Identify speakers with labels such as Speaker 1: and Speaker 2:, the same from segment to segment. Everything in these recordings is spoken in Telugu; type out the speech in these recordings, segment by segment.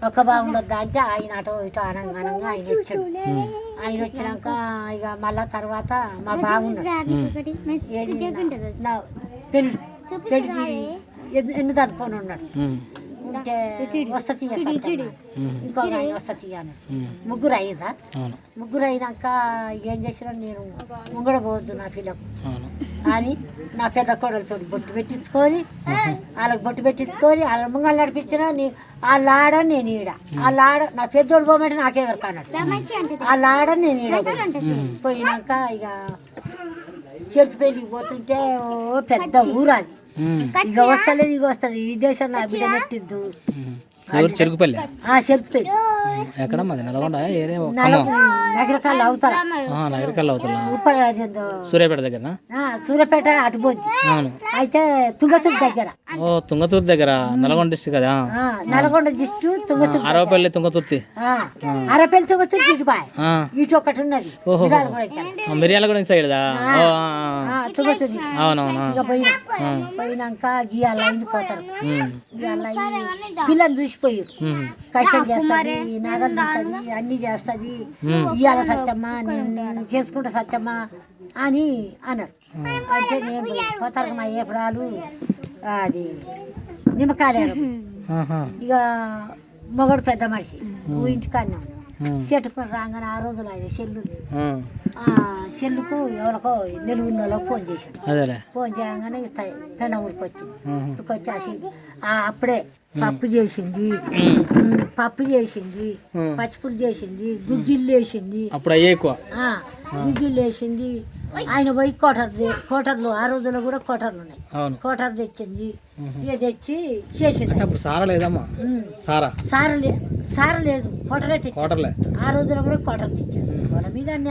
Speaker 1: ఒక్క బాగుండొద్దా అంటే ఆయన అటు ఇటు అనంగా ఆయన వచ్చాడు. ఆయన వచ్చినాక ఇక మళ్ళా తర్వాత మా బాగున్నాడు ఏది నా పెళ్లి ఎన్ని అనుకొని ఉన్నాడు. ఉంటే వసతి ఇంకో ఆయన వసతి అన్నాడు. ముగ్గురు అయ్యిర్రా. ముగ్గురు అయినాక ఏం చేసినా నేను ముంగడ పోవద్దు నా పిల్లకు అని నా పెద్ద కోడలతో బొట్టు పెట్టించుకొని వాళ్ళకి బొట్టు పెట్టించుకొని వాళ్ళ ముంగలు నడిపించిన వాళ్ళ ఆడ నేను ఈడ వాళ్ళ ఆడ నా పెద్దోడు పోమంటే నాకేవరకు అన్నాడు. వాళ్ళ ఆడ నేను ఈడ పోయినాక ఇక చెరుకు పెళ్ళికి పోతుంటే ఓ పెద్ద ఊరు అది. ఇక వస్తలేదు ఇక వస్తుంది ఈ దేశంలో అభిడ నెట్టిద్దు
Speaker 2: చెరుకుపల్లి
Speaker 1: చెరుకుపల్లి
Speaker 2: ఎక్కడ మాది నల్గొండ
Speaker 1: నగరకాళ్ళు అవుతారా
Speaker 2: నగరకల్లు అవుతా
Speaker 1: ఉప్పర్
Speaker 2: సూర్యాపేట దగ్గర
Speaker 1: సూర్యాపేట అటుపోద్ది. అయితే తుంగతుర్తి దగ్గర
Speaker 2: తుంగతుర్తి దగ్గర నల్గొండ డిస్ట్రిక్ట్ కదా.
Speaker 1: నల్గొండ డిస్ట్రిక్ట్ తుంగతుర్తి
Speaker 2: అరవపల్లి తుంగతుర్తి
Speaker 1: అరపల్లి తుంగతుర్తి ఇటుపాయ ఇటు ఒకటి ఉన్నది
Speaker 2: మిర్యాల కూడా సైడ్
Speaker 1: తుంగతుర్తి.
Speaker 2: అవునవును.
Speaker 1: ఇక పోయినాక గీయాల అయింది పోతారు. గీయాల పిల్లని చూసిపోయారు. కష్టం చేస్తుంది నగలు తింటుంది అన్ని చేస్తుంది ఇవాళ సత్యమ్మా నేను చేసుకుంటా సత్యమ్మా అని అన్నారు. అంటే నేను పోతారు మా ఏపురాలు అది నిమ్మకాయలు ఇక మొగడు పెద్ద మనిషి ఇంటికాడనే చెట్టుకొని రాగానే ఆ రోజులు ఆయన చెల్లుకు ఎవరికో నెలుగున్నోళ్ళకి ఫోన్ చేశాను. ఫోన్ చేయగానే పెన్న ఊరికి వచ్చింది. ఊరికి వచ్చి అప్పుడే పప్పు చేసింది పచ్చిపులు చేసింది గుగ్గిళ్ళు వేసింది.
Speaker 2: అప్పుడు అయ్యే ఎక్కువ
Speaker 1: గుగ్గిళ్ళు వేసింది. ఆయన పోయి కోటర్లు ఆ రోజుల్లో కూడా కోటర్లు ఉన్నాయి. కోటర్ తెచ్చింది. ఇక తెచ్చి చేసింది.
Speaker 2: సారా లేదమ్మా
Speaker 1: సార లేదు కోటరే తెచ్చి ఆ రోజుల్లో కూడా కోటర్ తెచ్చాడు. వాళ్ళ మీద అని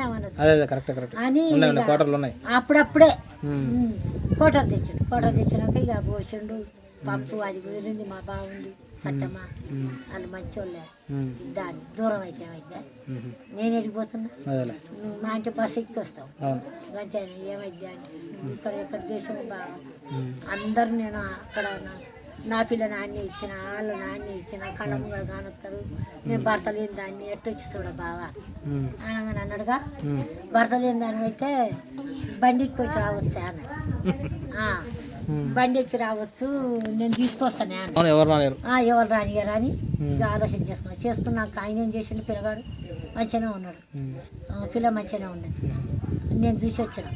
Speaker 1: అప్పుడప్పుడే కోటర్ తెచ్చాడు. కోటర్ తెచ్చినాక ఇక పోసిండు పప్పు అది కుదిరింది. మా బాగుంది సత్యమ్మ వాళ్ళు మంచోళ్ళే దాన్ని దూరం అయితే ఏమైద్దా నేను ఎడిగిపోతున్నా నువ్వు మా అంటే బస్సు ఎక్కి వస్తావు గంతే ఏమైద్దా అంటే ఇక్కడ ఎక్కడ చేసావు బాగా అందరు నేను అక్కడ నా పిల్ల నాన్నే ఇచ్చిన వాళ్ళు నాన్నే ఇచ్చిన కళ్ళ ముంగలు కానొస్తారు నేను భర్త లేని దాన్ని ఎట్టొచ్చి చూడ బావా అనగానే అన్నాడుగా భర్త లేని దాన్ని అయితే బండి ఎక్కి వచ్చి రావచ్చా అన్నాడు. బండి ఎక్కి రావచ్చు నేను తీసుకొస్తాను ఎవరు రానియరా అని ఇక ఆలోచన చేసుకున్నాక ఆయన ఏం చేసిండు పిల్లగాడు మంచిగానే ఉన్నాడు. పిల్ల మంచిగానే ఉన్నది. నేను చూసి వచ్చాను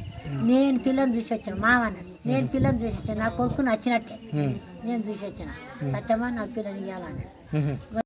Speaker 1: పిల్లని చూసి వచ్చాను మామ అన్నాడు. నేను పిల్లని చూసి వచ్చాను నా కొడుకు నచ్చినట్టే నేను చూసి వచ్చాను. సత్యమా నాకు పిల్లని ఇవ్వాలన్నాడు.